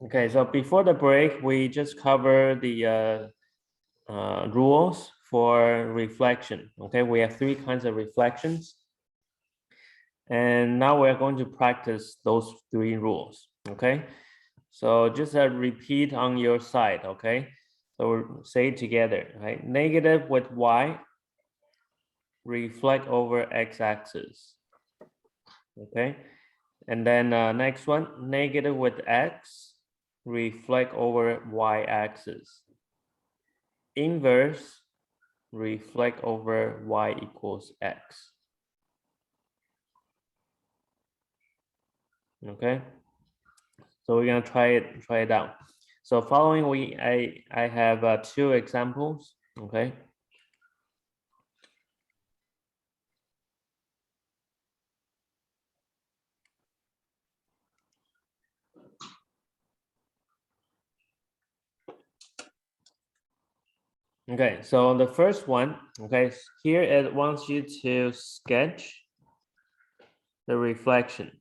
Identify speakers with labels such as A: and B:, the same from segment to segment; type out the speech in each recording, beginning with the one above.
A: Okay, so before the break, we just covered the rules for reflection. Okay, we have three kinds of reflections. And now we're going to practice those three rules. Okay, so just repeat on your side. Okay, so we'll say it together. Right, negative with y, reflect over x-axis. Okay, and then next one, negative with x, reflect over y-axis. Inverse, reflect over y equals x. Okay, so we're gonna try it out. So following I have two examples. Okay. Okay, so the first one, okay, here it wants you to sketch the reflection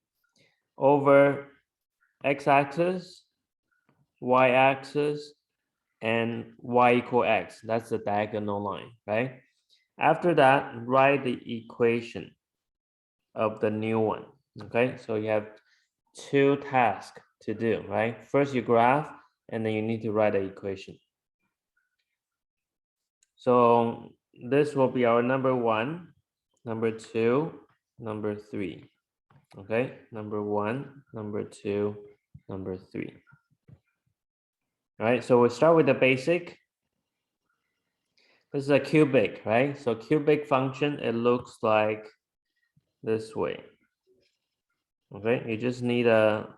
A: over x-axis, y-axis, and y equal x. That's the diagonal line, right? After that, write the equation of the new one. Okay, so you have two tasks to do, right? First you graph, and then you need to write the equation. So this will be our number one, number two, number three. Okay, number one, number two, number three. All right, so we'll start with the basic. This is a cubic, right? So cubic function, it looks like this way. Okay, you just need a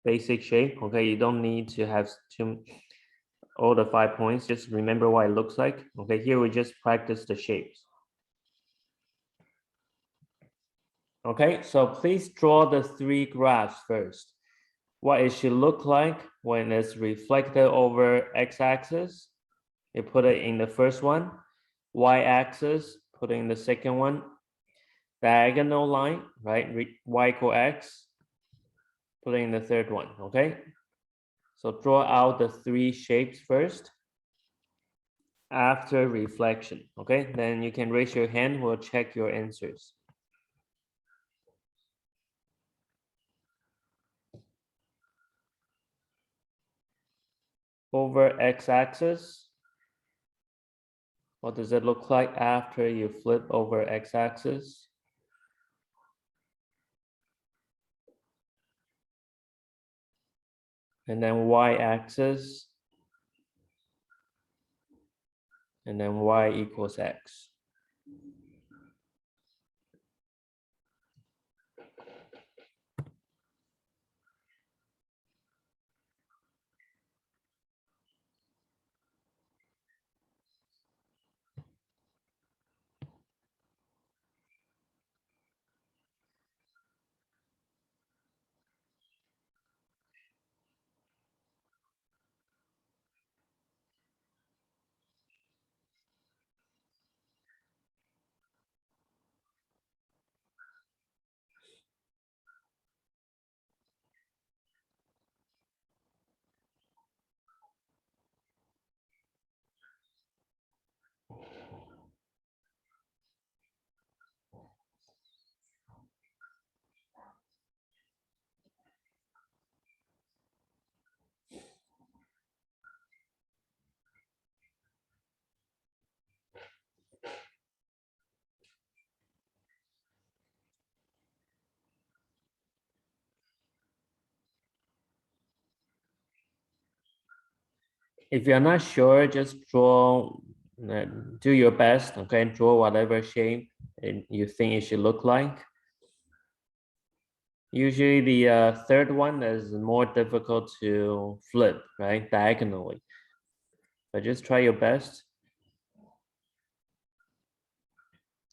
A: basic shape. Okay, you don't need to have all the 5 points. Just remember what it looks like. Okay, here we just practice the shapes. Okay, so please draw the three graphs first. What it should look like when it's reflected over x-axis. You put it in the first one. Y-axis, put it in the second one. Diagonal line, right? Y equal x, put it in the third one, okay? So draw out the three shapes first after reflection, okay? Then you can raise your hand, we'll check your answers. Over x-axis, what does it look like after you flip over x-axis? And then y-axis, and then y equals x. If you're not sure, just draw, do your best, okay? Draw whatever shape you think it should look like. Usually the third one is more difficult to flip, right? Diagonally. But just try your best.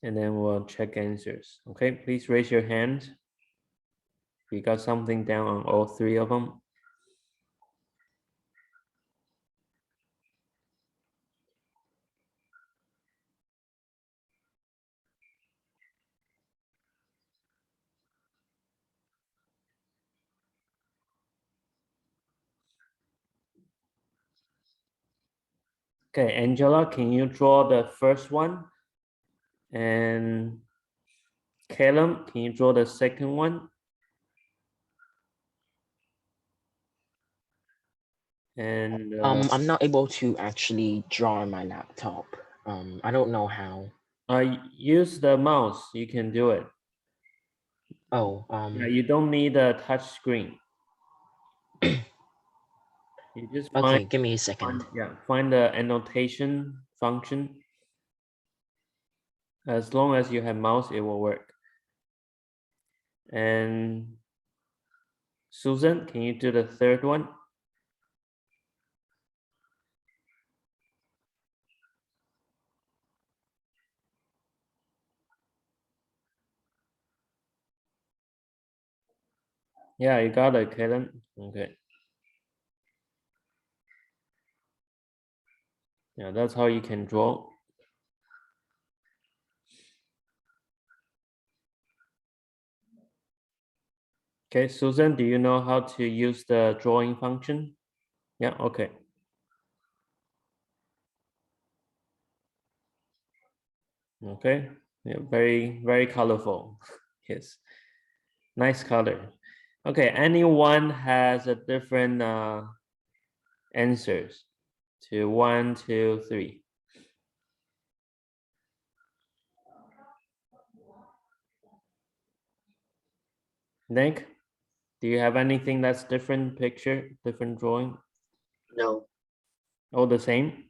A: And then we'll check answers. Okay, please raise your hand if you got something down on all three of them. Okay, Angela, can you draw the first one? And Caleb, can you draw the second one? And
B: I'm not able to actually draw on my laptop. I don't know how.
A: use the mouse. You can do it.
B: Oh,
A: Yeah, you don't need a touch screen. You just
B: okay, give me a second.
A: find the annotation function. As long as you have mouse, it will work. And Susan, can you do the third one? Yeah, you got it, Kaden. Okay. Yeah, that's how you can draw. Okay, Susan, do you know how to use the drawing function? Yeah, okay. Okay, yeah, very colorful. Yes, nice color. Okay, anyone has a different answers to 1, 2, 3? Nick, do you have anything that's different picture, different drawing?
C: No.
A: All the same?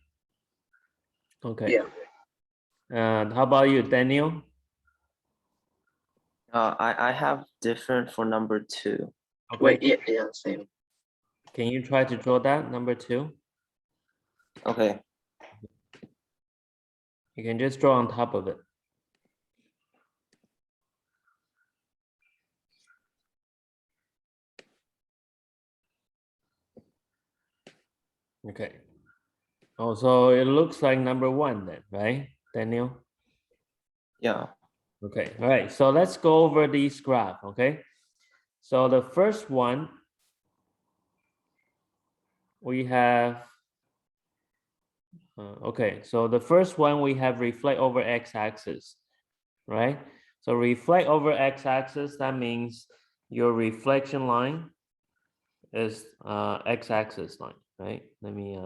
A: Okay.
C: Yeah.
A: How about you, Daniel?
C: I have different for number 2.
A: Okay.
C: Wait, yeah, same.
A: Can you try to draw that, number 2?
C: Okay.
A: You can just draw on top of it. Okay. Oh, so it looks like number 1 then, right, Daniel?
C: Yeah.
A: Okay, all right. So let's go over these graph, okay? So the first one, we have, okay, so the first one we have reflect over x-axis, right? So reflect over x-axis, that means your reflection line is x-axis line, right? Let me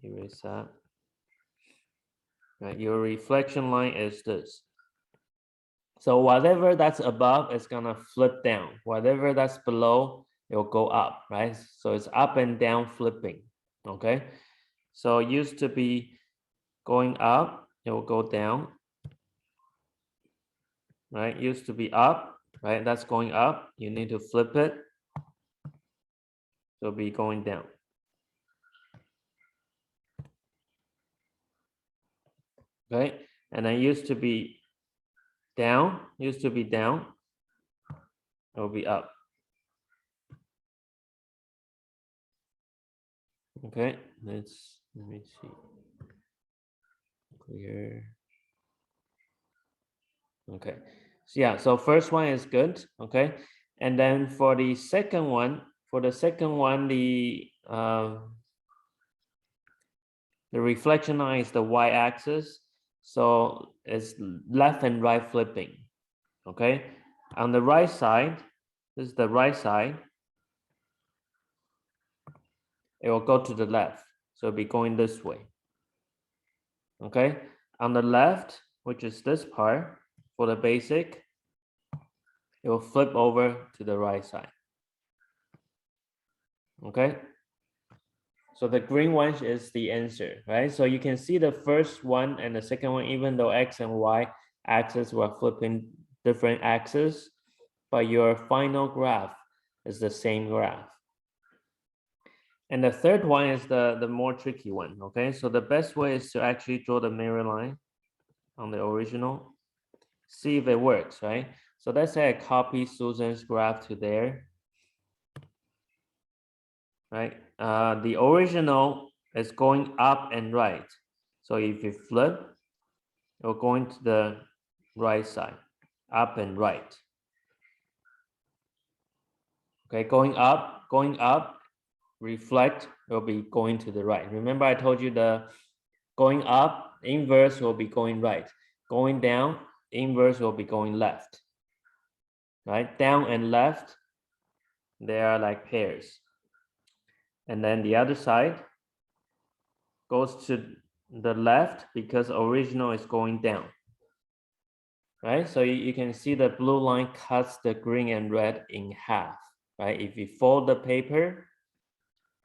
A: erase that. Right, your reflection line is this. So whatever that's above is gonna flip down. Whatever that's below, it'll go up, right? So it's up and down flipping, okay? So it used to be going up, it will go down, right? Used to be up, right? That's going up. You need to flip it. It'll be going down. Okay, and then used to be down, it'll be up. Okay, let me see. Clear. Okay, so yeah, so first one is good, okay, and then for the second one, the reflection line is the y-axis, so it's left and right flipping. Okay, on the right side, this is the right side, it will go to the left, so it'll be going this way. Okay, on the left, which is this part, for the basic, it will flip over to the right side. Okay, so the green one is the answer, right? So you can see the first one and the second one, even though x and y axis were flipping different axes, but your final graph is the same graph. And the third one is the more tricky one, okay? So the best way is to actually draw the mirror line on the original, see if it works, right? So let's say I copy Susan's graph to there, right? The original is going up and right. So if you flip, you're going to the right side, up and right. Okay, going up, reflect, will be going to the right. Remember I told you the Going up, inverse will be going right. Going down, inverse will be going left. Right? Down and left, they are like pairs. And then the other side goes to the left because original is going down. Right? So you can see the blue line cuts the green and red in half. Right? If you fold the paper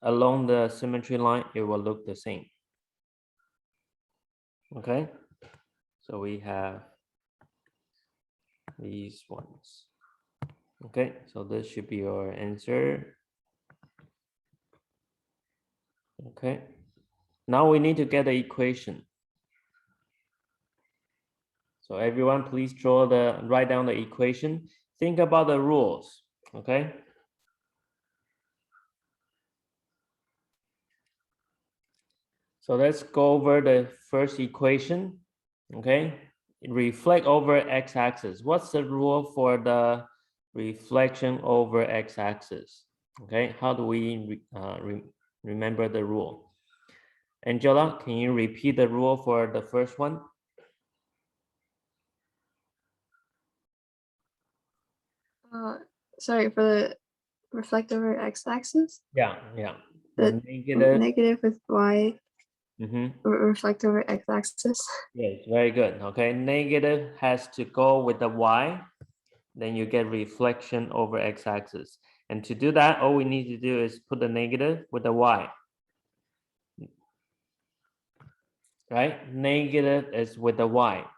A: along the symmetry line, it will look the same. Okay, so we have these ones. Okay, so this should be your answer. Okay, now we need to get the equation. So everyone, please write down the equation. Think about the rules, okay? So let's go over the first equation, okay? Reflect over x-axis. What's the rule for the reflection over x-axis? Okay, how do we remember the rule? Angela, can you repeat the rule for the first one?
D: Sorry, for the reflect over x-axis,
A: Yeah.
D: the
A: negative.
D: negative with y
A: Mhm.
D: reflect over x-axis.
A: Yes, very good. Okay, negative has to go with the y, then you get reflection over x-axis. And to do that, all we need to do is put the negative with the y. Right? Negative is with the y.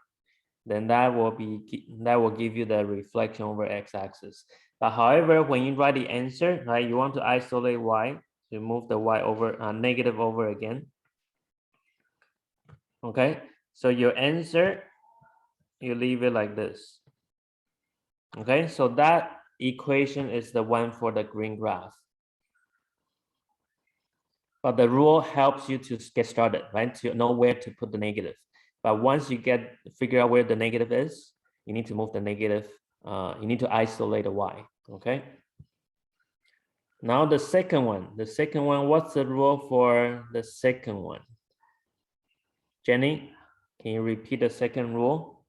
A: Then that will give you the reflection over x-axis. But however, when you write the answer, right, you want to isolate y, to move the y over negative over again. Okay, so your answer, you leave it like this. Okay, so that equation is the one for the green graph. But the rule helps you to get started, right? To know where to put the negative. But once you figure out where the negative is, you need to move the negative. You need to isolate the y. Okay. Now the second one. The second one. What's the rule for the second one? Jenny, can you repeat the second rule?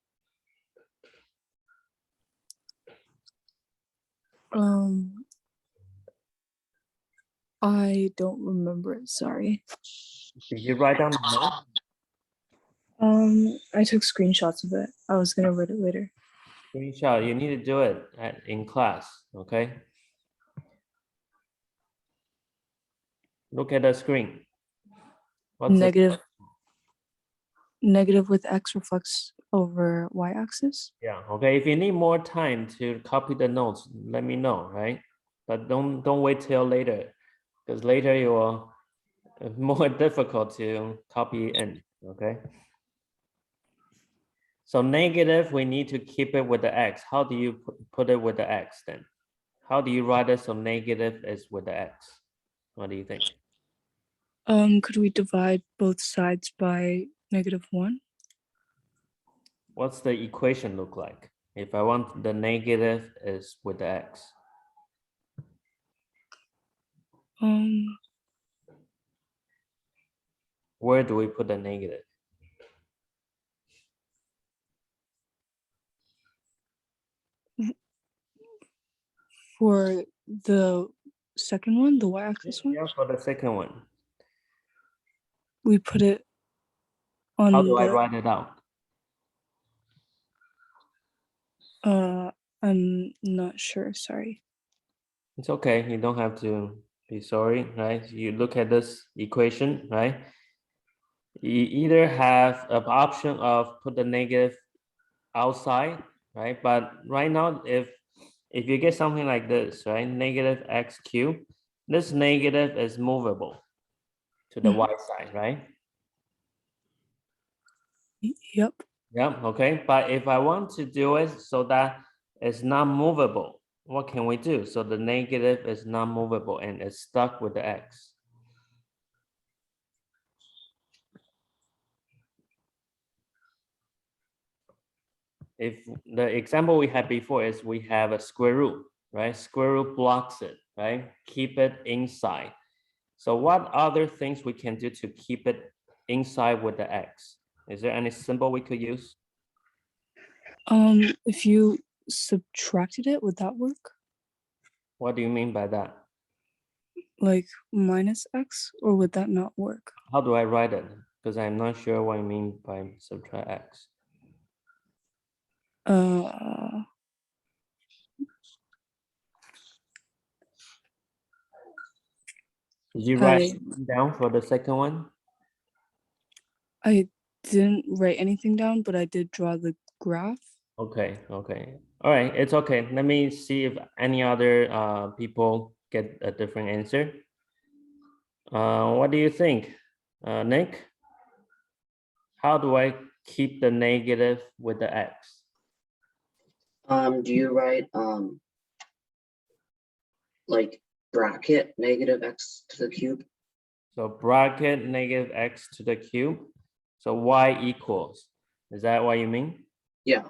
E: I don't remember it, sorry.
A: Did you write down the note?
E: I took screenshots of it. I was gonna read it later.
A: Screenshot. You need to do it in class. Okay. Look at the screen. What's
E: Negative with x reflects over y-axis.
A: Yeah, okay. If you need more time to copy the notes, let me know, right? But don't wait till later, because later you will more difficult to copy in, okay? So negative, we need to keep it with the x. How do you put it with the x then? How do you write it so negative is with the x? What do you think?
E: Could we divide both sides by -1?
A: What's the equation look like? If I want the negative is with the x. Where do we put the negative?
E: For the second one, the y-axis one,
A: Yeah, for the second one.
E: we put it on
A: How do I write it out?
E: I'm not sure, sorry.
A: It's okay. You don't have to be sorry, right? You look at this equation, right? You either have an option of put the negative outside, right? But right now, if you get something like this, right? Negative x cubed, this negative is movable to the y side, right?
E: Yep.
A: Yeah, okay. But if I want to do it so that it's not movable, what can we do? So the negative is not movable and it's stuck with the x. If the example we had before is we have a square root, right? Square root blocks it, right? Keep it inside. So what other things we can do to keep it inside with the X? Is there any symbol we could use?
E: If you subtracted it, would that work?
A: What do you mean by that?
E: Like minus X, or would that not work?
A: How do I write it? Because I'm not sure what you mean by subtract X. Did you write
E: I
A: anything down for the second one?
E: I didn't write anything down, but I did draw the graph.
A: Okay, okay. All right, it's okay. Let me see if any other people get a different answer. What do you think, Nick? How do I keep the negative with the X?
B: Do you write like bracket negative x to the cube?
A: So bracket negative X to the cube. So Y equals, is that what you mean?
B: Yeah.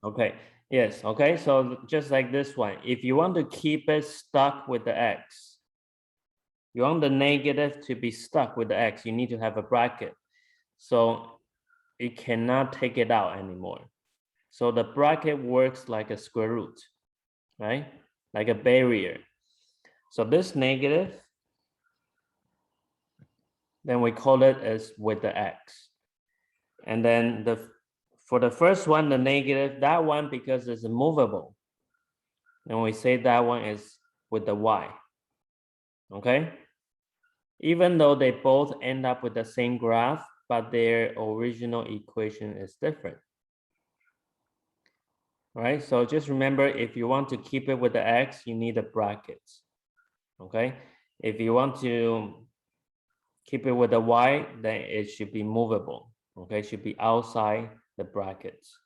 A: Okay, yes, okay, so just like this one, if you want to keep it stuck with the X, you want the negative to be stuck with the X, you need to have a bracket. So it cannot take it out anymore. So the bracket works like a square root, right? Like a barrier. So this negative, then we call it as with the X. And then for the first one, the negative, that one, because it's movable, and we say that one is with the Y, okay? Even though they both end up with the same graph, but their original equation is different. All right, so just remember, if you want to keep it with the X, you need the brackets, okay? If you want to keep it with the Y, then it should be movable, okay? It should be outside the brackets.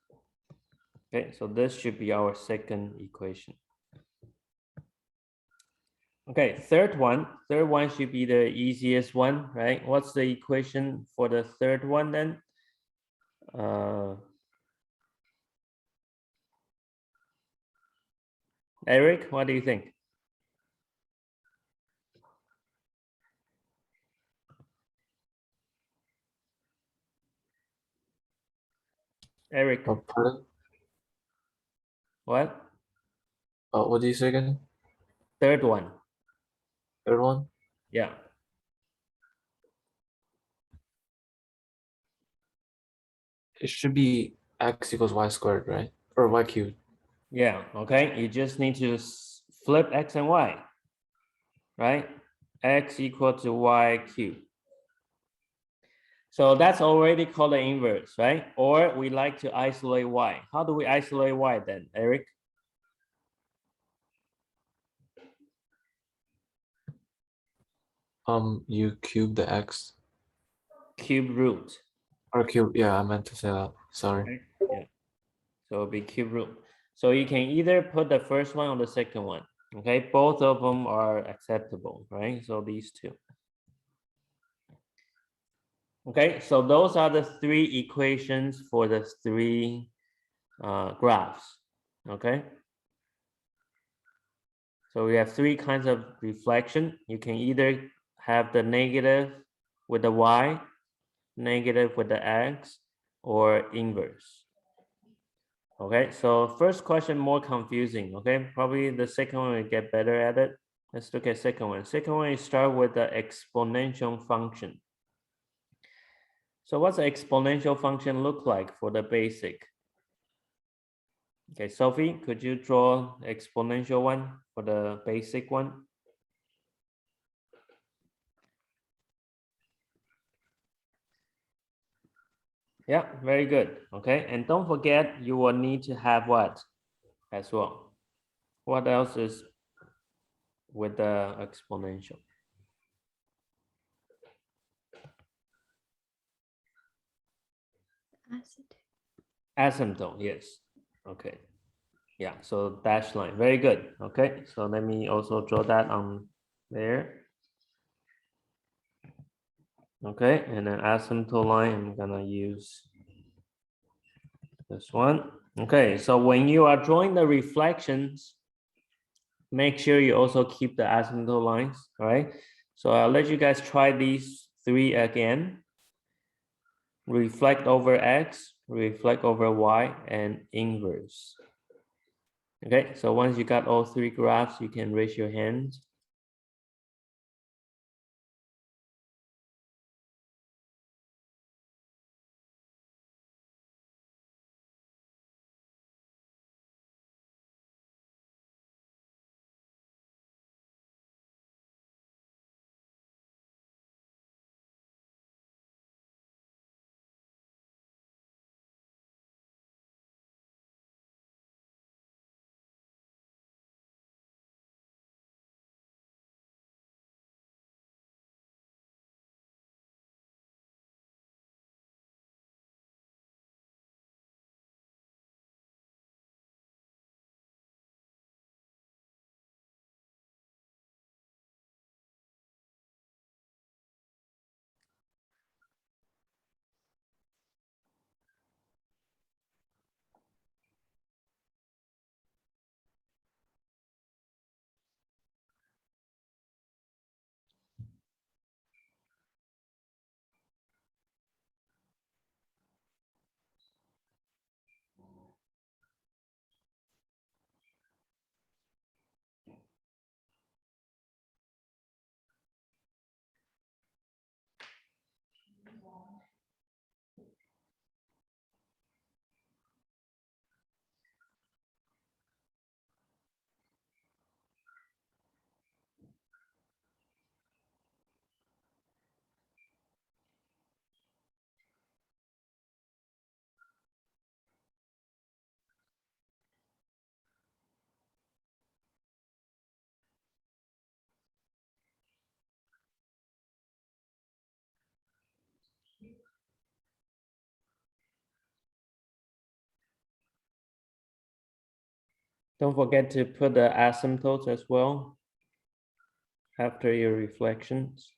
A: Okay, so this should be our second equation. Okay, third one should be the easiest one, right? What's the equation for the third one then? Eric, what do you think? Eric,
F: Oh, pardon?
A: what?
F: What do you say again?
A: Third one,
F: Third one?
A: yeah.
F: It should be x equals y squared, right? Or y cubed.
A: Yeah, okay, you just need to flip X and Y, right? X equal to Y cubed. So that's already called the inverse, right? Or we like to isolate Y. How do we isolate Y then, Eric?
F: You cube the x.
A: Cube root.
F: Or cube, yeah, I meant to say that. Sorry.
A: Okay, yeah. So it'll be cube root. So you can either put the first one or the second one. Okay, both of them are acceptable, right? So these two. Okay, so those are the three equations for the three graphs. Okay. So we have three kinds of reflection. You can either have the negative with the Y, negative with the X, or inverse. Okay, so first question more confusing. Okay, probably the second one will get better at it. Let's look at second one. Second one is start with the exponential function. So what's the exponential function look like for the basic? Okay, Sophie, could you draw exponential one for the basic one? Yeah, very good. Okay, and don't forget you will need to have what as well? What else is with the exponential? Asymptote, yes. Okay. Yeah, so dash line, very good. Okay, so let me also draw that on there. Okay, and then asymptote line, I'm gonna use this one. Okay, so when you are drawing the reflections, make sure you also keep the asymptote lines, all right? So I'll let you guys try these three again. reflect over X, reflect over Y, and inverse. Okay, so once you got all three graphs, you can raise your hands. Don't forget to put the asymptotes as well after your reflections.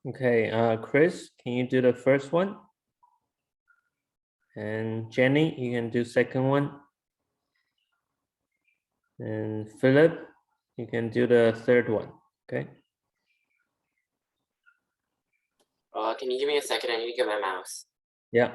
A: Okay, Chris, can you do the first one? And Jenny, you can do second one. And Philip, you can do the third one, okay?
G: Can you give me a second? I need to get my mouse.
A: Yeah.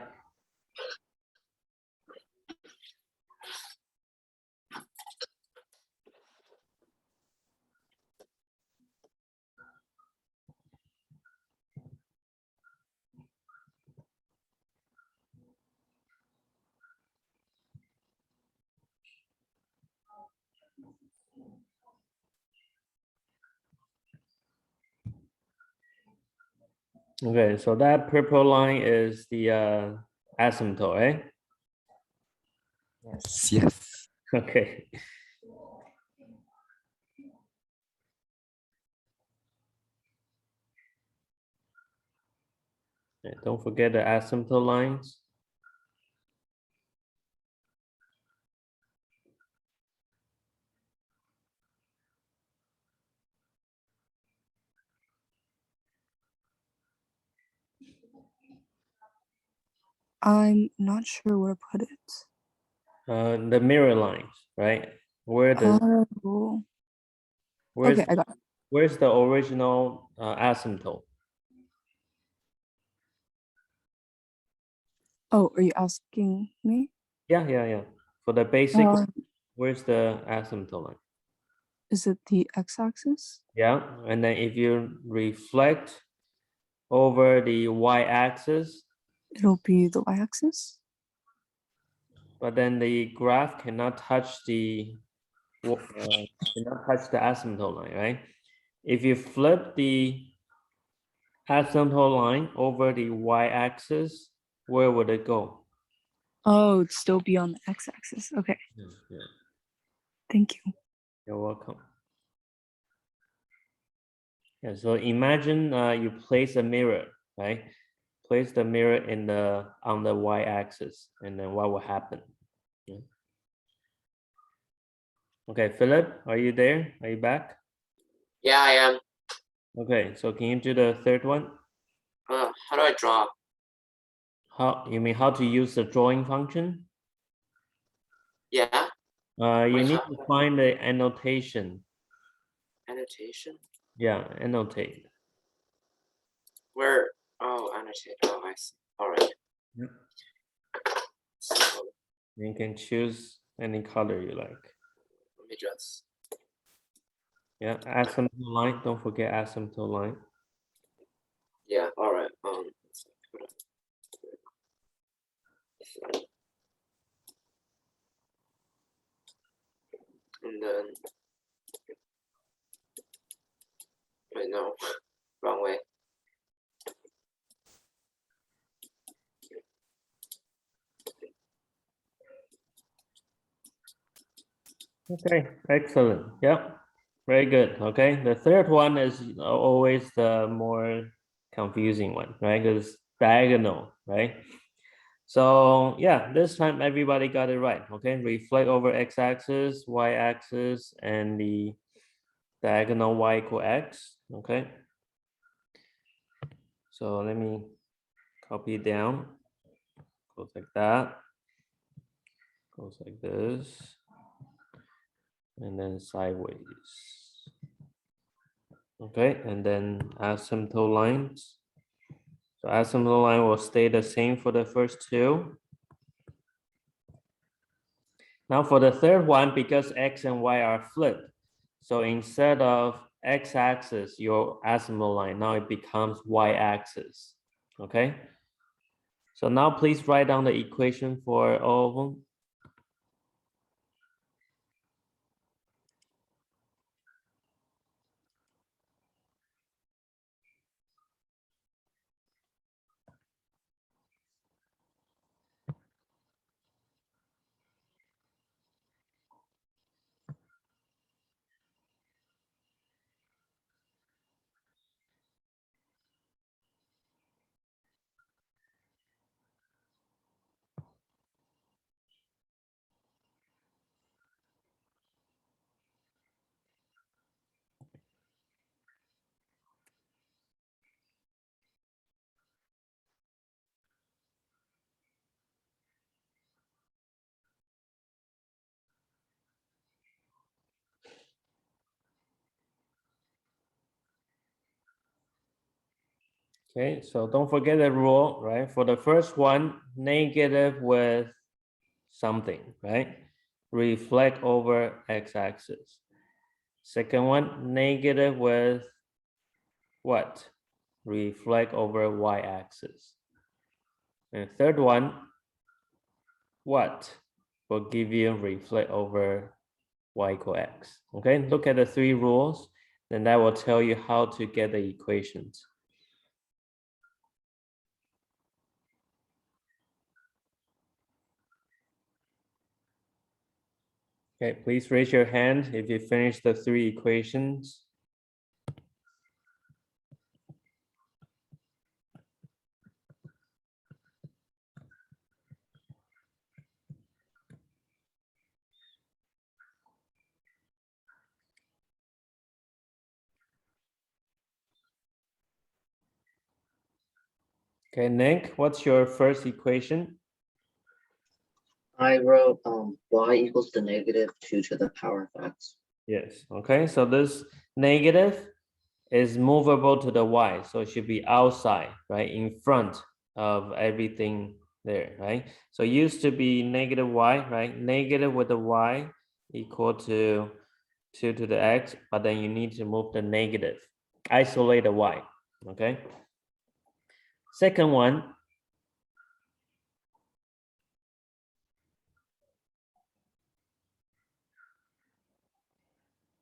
A: Okay, so that purple line is the asymptote, right?
B: Yes.
A: Okay. Yeah, don't forget the asymptote lines.
E: I'm not sure where to put it.
A: The mirror lines, right? Where the
E: Oh,
A: where's
E: okay, I got it.
A: where's the original asymptote?
E: Oh, are you asking me?
A: Yeah. For the basic,
E: Uh,
A: where's the asymptote line?
E: is it the x-axis?
A: Yeah, and then if you reflect over the y-axis,
E: It'll be the y-axis.
A: but then the graph cannot touch the asymptote line, right? If you flip the asymptote line over the y-axis, where would it go?
E: Oh, it'd still be on the x-axis. Okay,
A: Yeah,
E: thank you.
A: you're welcome. Yeah, so imagine you place a mirror, right? Place the mirror in the on the y-axis, and then what will happen? Yeah. Okay, Philip, are you there? Are you back?
G: Yeah, I am.
A: Okay, so can you do the third one?
G: How do I draw?
A: How you mean how to use the drawing function?
G: Yeah,
A: You
G: Wait,
A: need
G: how-
A: to find the annotation.
G: annotation.
A: Yeah, annotate.
G: Where? Oh, annotate. Oh, I see. All right.
A: Yep.
G: So
A: You can choose any color you like.
G: let me just.
A: Yeah, asymptote line. Don't forget asymptote line.
G: Yeah. All right. Let's see, hold on. And then. Wait, no, wrong way.
A: Okay, excellent. Yep, very good. Okay, the third one is always the more confusing one, right? Because diagonal, right? So yeah, this time everybody got it right. Okay, reflect over x-axis, y-axis, and the diagonal y equal x. Okay. So let me copy it down. Goes like that. Goes like this. And then sideways. Okay, and then asymptote lines. So asymptote line will stay the same for the first two. Now for the third one, because x and y are flipped, so instead of x-axis, your asymptote line, now it becomes y-axis. Okay. So now please write down the equation for all of them. Okay, so don't forget the rule, right? For the first one, negative with something, right? Reflect over x-axis. Second one, negative with what? Reflect over y-axis. And third one, what? Will give you reflect over y equal x. Okay, look at the three rules, then that will tell you how to get the equations. Okay, please raise your hand if you finish the three equations. Okay, Nick, what's your first equation?
H: I wrote y equals the negative 2 to the power of x.
A: Yes, okay, so this negative is movable to the y, so it should be outside, right, in front of everything there, right? So it used to be negative y, right? Negative with the y equal to 2 to the x, but then you need to move the negative, isolate the y, okay? Second one,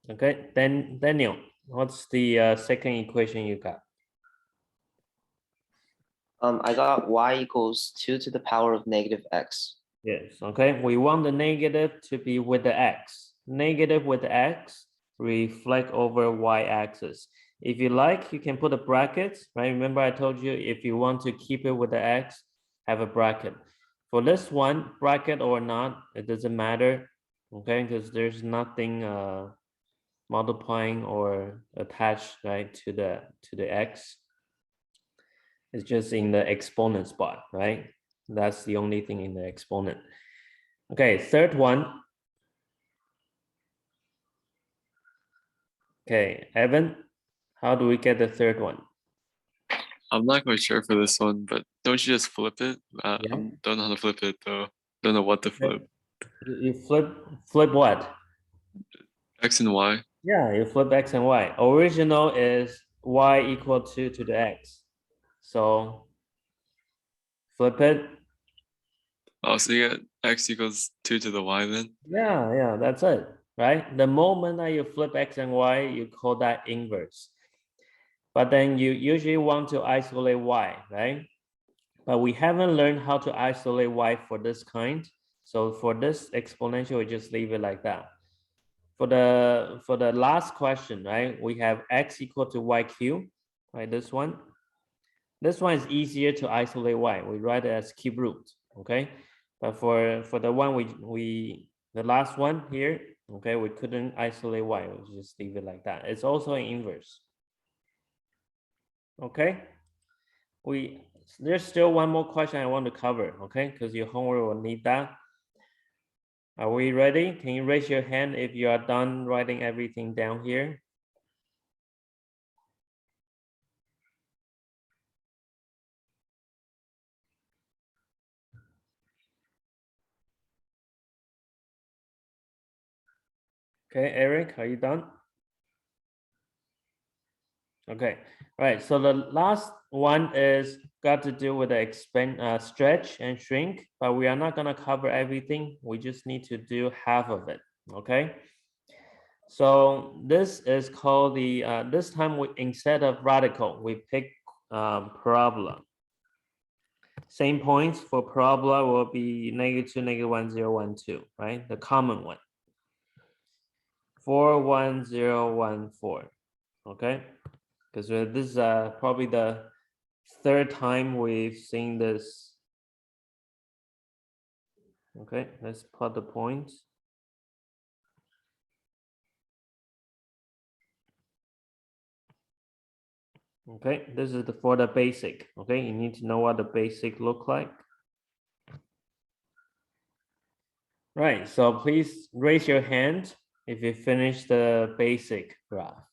A: okay, then Daniel, what's the second equation you got?
C: I got y equals 2 to the power of negative x.
A: Yes, okay, we want the negative to be with the x. Negative with the x reflect over y-axis. If you like, you can put a bracket, right? Remember I told you if you want to keep it with the x, have a bracket. For this one, bracket or not, it doesn't matter, okay? Because there's nothing multiplying or attached, right, to the x. It's just in the exponent spot, right? That's the only thing in the exponent. Okay, third one. Okay, Evan, how do we get the third one?
I: I'm not quite sure for this one, but don't you just flip it?
A: Yeah.
I: Don't know how to flip it though. Don't know what to flip.
A: You flip what?
I: X and Y.
A: Yeah, you flip x and y. Original is y equal to the x. So flip it.
I: Oh, so you get X equals 2 to the Y then?
A: Yeah, that's it, right? The moment that you flip x and y, you call that inverse. But then you usually want to isolate y, right? But we haven't learned how to isolate y for this kind. So for this exponential, we just leave it like that. For the last question, right? We have x equal to y cubed, right? This one. This one is easier to isolate y. We write it as cube root, okay? But for the one the last one here, okay, we couldn't isolate y. We just leave it like that. It's also an inverse. Okay. There's still one more question I want to cover, okay? Because your homework will need that. Are we ready? Can you raise your hand if you are done writing everything down here? Okay, Eric, are you done? Okay, right. So the last one is got to do with the stretch and shrink, but we are not gonna cover everything. We just need to do half of it. Okay. So this is called the this time instead of radical, we pick parabola. Same points for parabola will be -2, -1, 0, 1, 2, right? The common one. 4, 1, 0, 1, 4. Okay. Because this is probably the third time we've seen this. Okay, let's plot the points. Okay, this is for the basic. Okay, you need to know what the basic look like. Right, so please raise your hand if you finish the basic graph.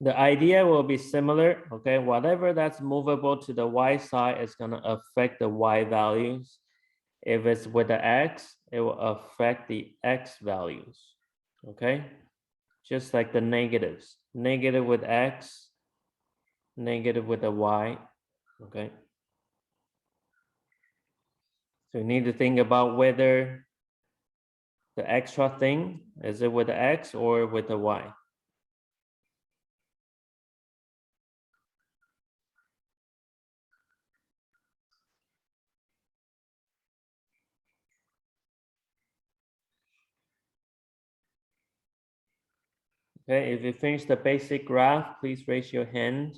A: The idea will be similar, okay? Whatever that's movable to the y side is gonna affect the y values. If it's with the x, it will affect the x values, okay? Just like the negatives, negative with x, negative with the y, okay? So you need to think about whether the extra thing, is it with the x or with the y? Okay, if you finish the basic graph, please raise your hand.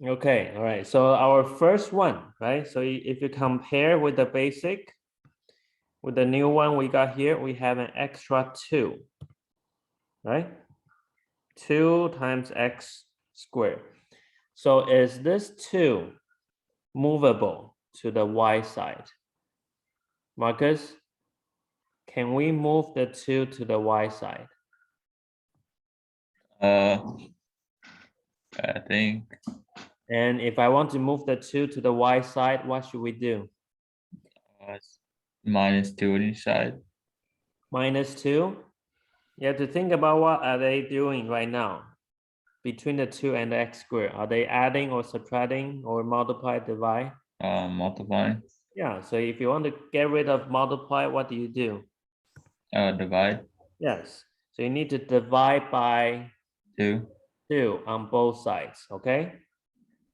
A: Okay, all right, so our first one, right? So if you compare with the basic, with the new one we got here, we have an extra 2, right? 2 times x squared. So is this 2 movable to the y side? Marcus, can we move the 2 to the y side?
J: I think
A: And if I want to move the 2 to the y side, what should we do?
J: -2 on each side.
A: -2. You have to think about what are they doing right now between the 2 and the x squared. Are they adding or subtracting or multiply, divide?
J: Multiplying.
A: Yeah, so if you want to get rid of multiply, what do you do?
J: Divide.
A: Yes, so you need to divide by
J: 2.
A: 2 on both sides, okay?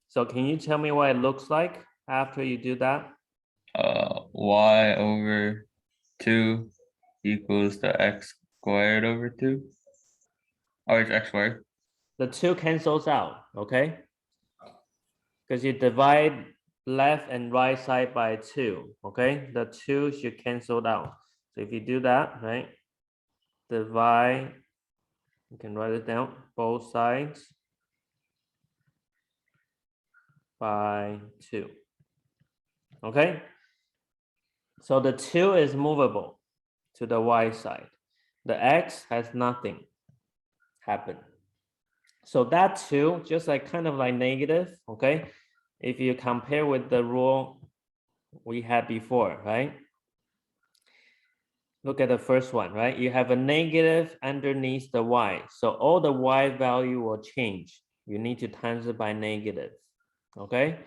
A: So can you tell me what it looks like after you do that?
J: Y over 2 equals the x squared over 2. Oh, it's x squared.
A: The 2 cancels out, okay? Because you divide left and right side by 2, okay? The 2 should cancel out. So if you do that, right? Divide, you can write it down, both sides by 2. Okay? So the 2 is movable to the y side. The x has nothing happen. So that 2, just like kind of like negative, okay? If you compare with the rule we had before, right? Look at the first one, right? You have a negative underneath the y. So all the y value will change. You need to times it by negative, okay?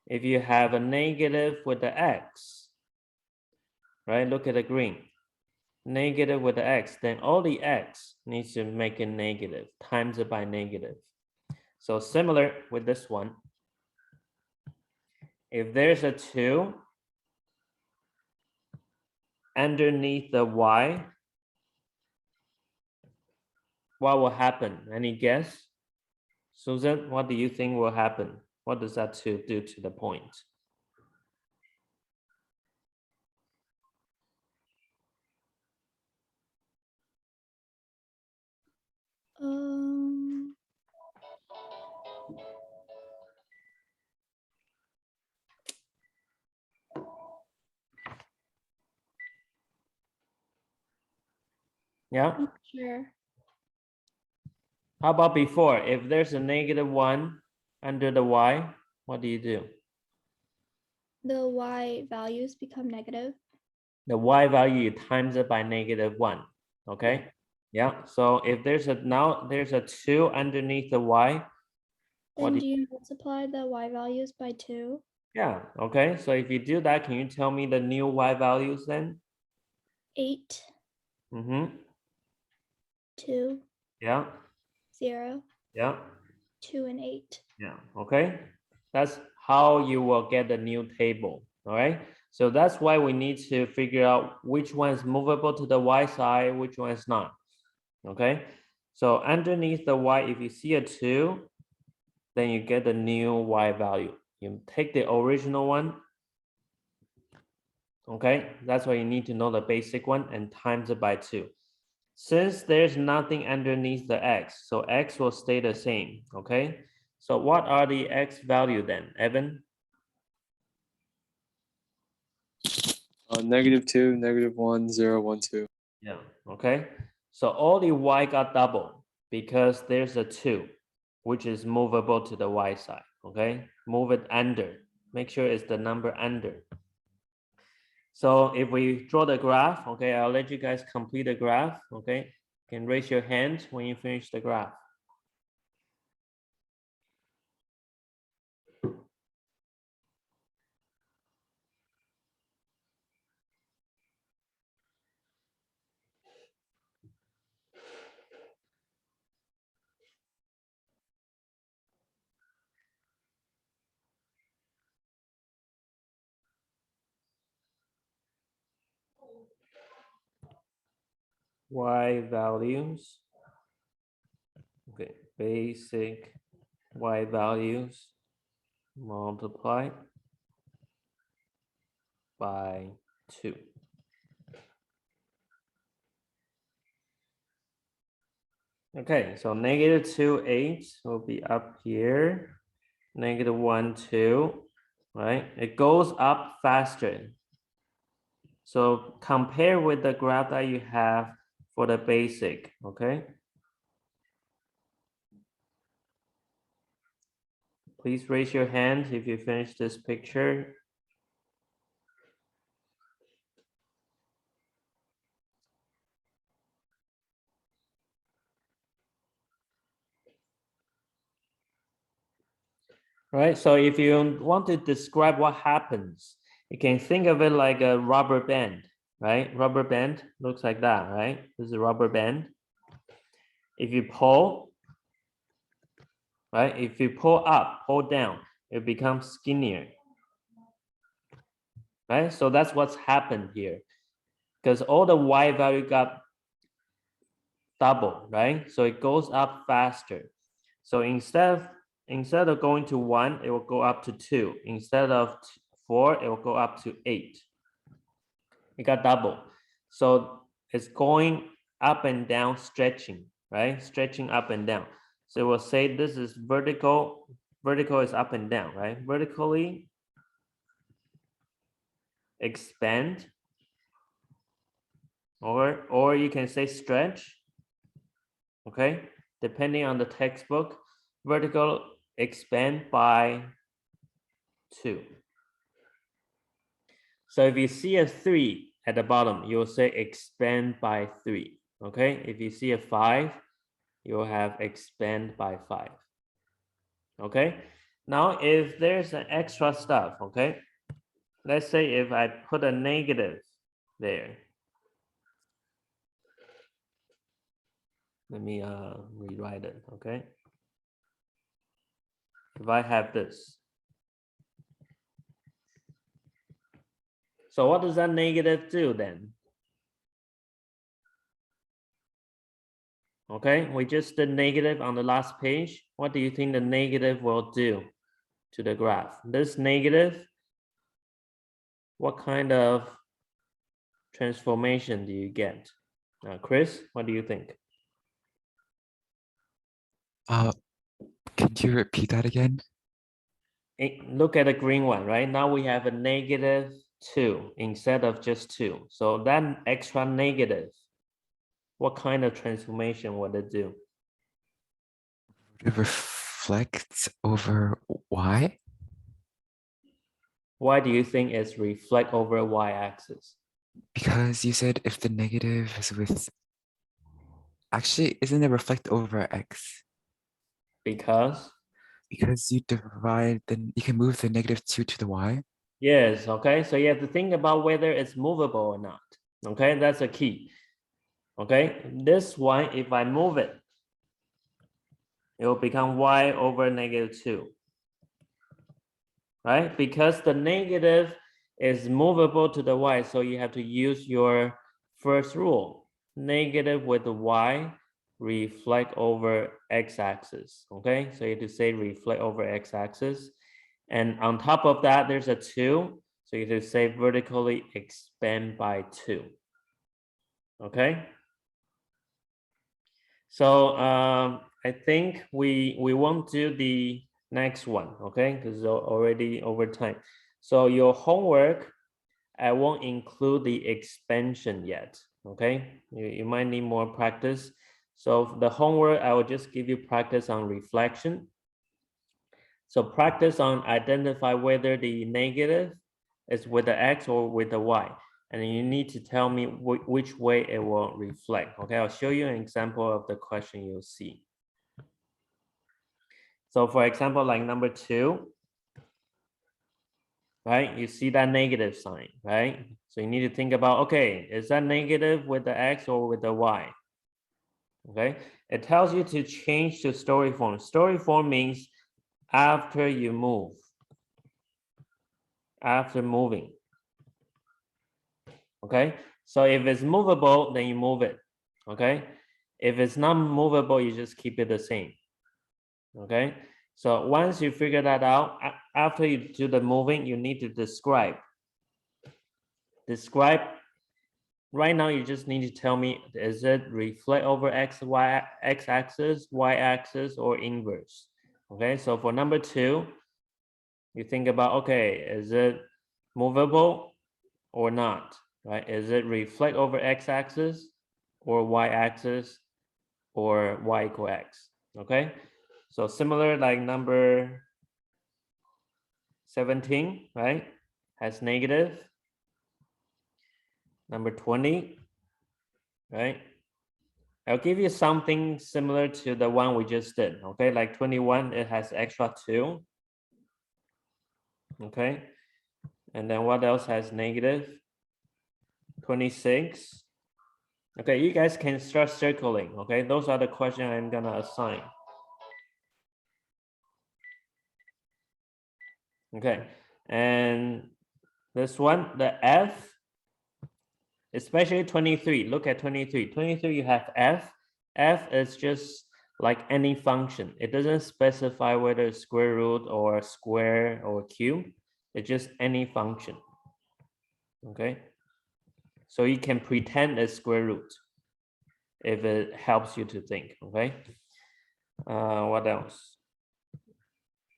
A: If you have a negative with the x, right? Look at the green. Negative with the x, then all the x needs to make it negative, times it by negative. So similar with this one. If there's a 2 underneath the y, what will happen? Any guess? Susan, what do you think will happen? What does that 2 do to the point? Yeah.
K: Sure.
A: How about before? If there's a -1 under the y, what do you do?
K: The y values become negative.
A: The y value, you times it by -1. Okay. Yeah. So if there's a now there's a 2 underneath the y.
K: Then do you multiply the y values by 2?
A: Yeah. Okay. So if you do that, can you tell me the new y values then?
K: 8,
A: Mm-hmm.
K: 2,
A: Yeah.
K: 0,
A: Yeah.
K: 2, and 8.
A: Yeah. Okay. That's how you will get the new table. All right. So that's why we need to figure out which one is movable to the y side, which one is not. Okay. So underneath the y, if you see a 2, then you get the new y value. You take the original one. Okay. That's why you need to know the basic one and times it by 2. Since there's nothing underneath the x, so x will stay the same. Okay. So what are the x value then, Evan?
I: -2, -1, 0, 1, 2.
A: Yeah, okay. So all the y got double because there's a 2, which is movable to the y side, okay? Move it under, make sure it's the number under. So if we draw the graph, okay, I'll let you guys complete the graph, okay? You can raise your hand when you finish the graph. Y values, okay, basic y values multiplied by 2. Okay, so -2, 8 will be up here. -1, 2, right? It goes up faster. So compare with the graph that you have for the basic, okay? Please raise your hand if you finish this picture. right? So if you want to describe what happens, you can think of it like a rubber band, right? Rubber band looks like that, right? This is a rubber band. If you pull, right? If you pull up, pull down, it becomes skinnier, right? So that's what's happened here, because all the y value got double, right? So it goes up faster. So instead of going to 1, it will go up to 2. Instead of 4, it will go up to 8. It got double. So it's going up and down, stretching, right? Stretching up and down. So we'll say this is vertical. Vertical is up and down, right? Vertically expand, or you can say stretch, okay? Depending on the textbook, vertical expand by 2. So if you see a 3 at the bottom, you'll say expand by 3, okay? If you see a 5, you'll have expand by 5, okay? Now, if there's an extra stuff, okay? Let's say if I put a negative there. Let me rewrite it, okay? If I have this. So what does that negative do then? Okay, we just did negative on the last page. What do you think the negative will do to the graph? This negative, what kind of transformation do you get? Chris, what do you think?
L: Can you repeat that again?
A: Look at the green one, right? Now we have a -2 instead of just 2. So that extra negative, what kind of transformation would it do?
L: It reflects over y?
A: Why do you think it's reflect over y-axis?
L: Because you said if the negative is with... Actually, isn't it reflect over x?
A: Because?
L: Because you divide, then you can move the -2 to the y.
A: Yes, okay. So you have to think about whether it's movable or not. Okay, that's a key. Okay, this one, if I move it, it will become y over -2. Right? Because the negative is movable to the y, so you have to use your first rule. Negative with the y reflect over x-axis. Okay, so you have to say reflect over x-axis. And on top of that, there's a 2. So you have to say vertically expand by 2. Okay. So I think we won't do the next one, okay? Because it's already over time. So your homework, I won't include the expansion yet, okay? You might need more practice. So the homework, I will just give you practice on reflection. So practice on identify whether the negative is with the x or with the y. And you need to tell me which way it will reflect. Okay, I'll show you an example of the question you'll see. So for example, like number 2, right? You see that negative sign, right? So you need to think about, okay, is that negative with the x or with the y? Okay, it tells you to change to story form. Story form means after you move, after moving. Okay, so if it's movable, then you move it. Okay, if it's not movable, you just keep it the same. Okay, so once you figure that out, after you do the moving, you need to describe. Right now, you just need to tell me, is it reflect over x-axis, y-axis, or inverse? Okay, so for number 2, you think about, okay, is it movable or not, right? Is it reflect over x-axis or y-axis or y equal x, okay? So similar like number 17, right? Has negative. Number 20, right? I'll give you something similar to the one we just did, okay? Like 21, it has extra 2. Okay. And then what else has negative? 26. Okay, you guys can start circling. Okay, those are the questions I'm gonna assign. Okay, and this one, the F, especially 23. Look at 23. 23, you have F. F is just like any function. It doesn't specify whether it's square root or square or cube. It's just any function. Okay, so you can pretend it's square root if it helps you to think. Okay, what else?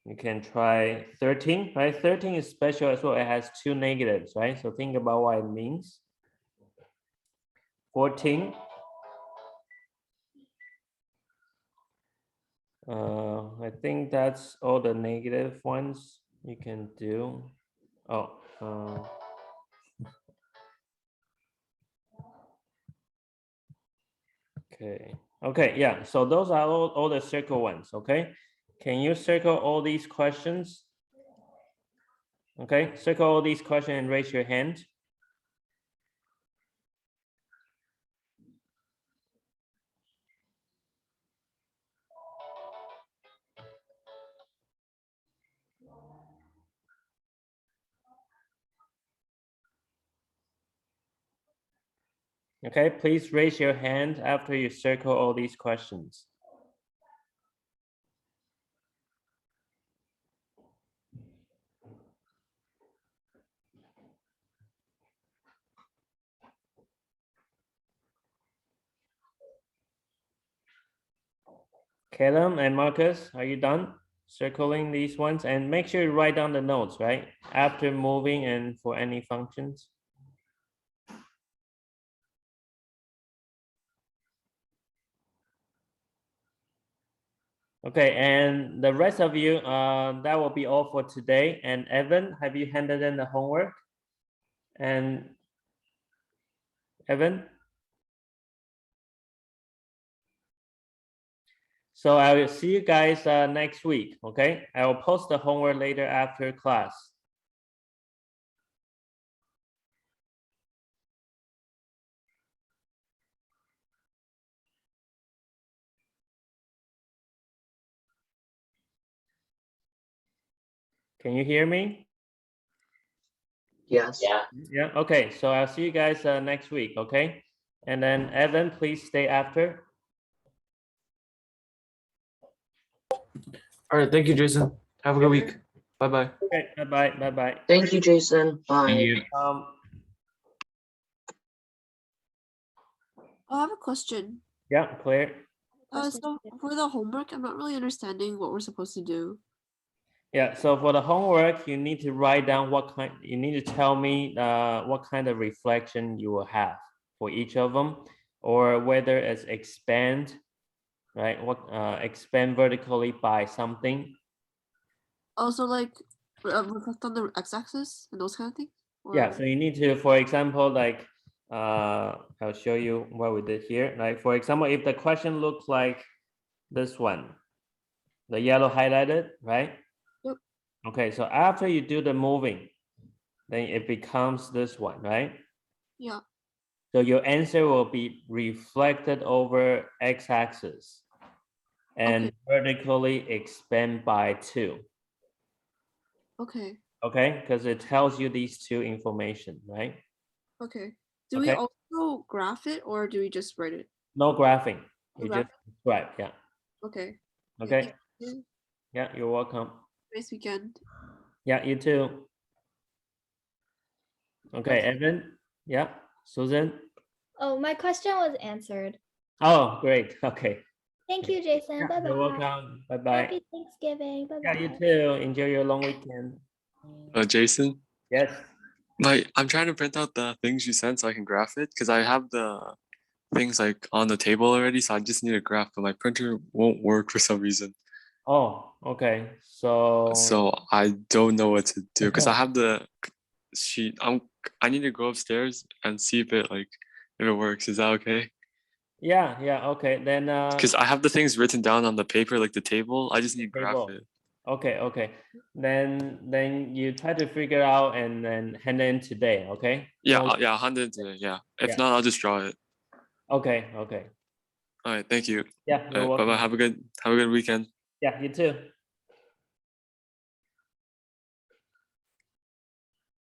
A: You can try 13, right? 13 is special as well. It has two negatives, right? So think about what it means. 14. I think that's all the negative ones you can do. Oh, okay. Okay, yeah. So those are all the circle ones, okay? Can you circle all these questions? Okay, circle all these questions and raise your hand. Okay, please raise your hand after you circle all these questions. Caleb and Marcus, are you done circling these ones? And make sure you write down the notes, right? After moving and for any functions. Okay, and the rest of you, that will be all for today. And Evan, have you handed in the homework? And Evan? So I will see you guys next week, okay? I will post the homework later after class. Can you hear me?
H: Yes.
A: Yeah, okay, so I'll see you guys next week, okay? And then Evan, please stay after.
F: All right, thank you, Jason. Have a good week. Bye-bye.
A: Okay, bye-bye, bye-bye.
H: Thank you, Jason. Bye.
J: Thank you.
M: I have a question.
A: Yeah, Claire.
M: So for the homework, I'm not really understanding what we're supposed to do.
A: Yeah, so for the homework, you need to write down you need to tell me what kind of reflection you will have for each of them, or whether it's expand, right? Expand vertically by something.
M: Also, like reflect on the x-axis and those kind of things?
A: Yeah, so you need to, for example, like, I'll show you what we did here. Like, for example, if the question looks like this one, the yellow highlighted, right?
M: Yep.
A: Okay, so after you do the moving, then it becomes this one, right?
M: Yeah.
A: So your answer will be reflected over x-axis and vertically expand by 2.
M: Okay.
A: Okay, because it tells you these two information, right?
M: Okay. Do we also graph it or do we just write it?
A: No graphing. You
M: graph
A: just describe, yeah.
M: Okay.
A: Okay.
M: Thank you.
A: Yeah, you're welcome.
M: Nice weekend.
A: Yeah, you too. Okay, Evan. Yeah, Susan.
K: Oh, my question was answered.
A: Oh, great. Okay.
K: Thank you, Jason.
A: Yeah,
K: Bye-bye.
A: you're welcome. Bye-bye.
K: Happy Thanksgiving. Bye-bye.
A: Yeah, you too. Enjoy your long weekend.
I: Jason,
A: Yes.
I: I'm trying to print out the things you sent so I can graph it because I have the things like on the table already, so I just need a graph, but my printer won't work for some reason.
A: Oh, okay. So
I: I don't know what to do because I have the sheet. I need to go upstairs and see if it works. Is that okay?
A: yeah, okay. Then
I: Because I have the things written down on the paper, like the table. I just need to graph
A: table.
I: it.
A: Okay, okay. Then you try to figure out and then hand it in today, okay?
I: Yeah,
A: No-
I: yeah, 100 today. Yeah. If
A: Yeah.
I: not, I'll just draw it.
A: Okay, okay.
I: All right. Thank you.
A: Yeah, you're
I: Bye bye.
A: welcome.
I: Have a good weekend.
A: Yeah, you too.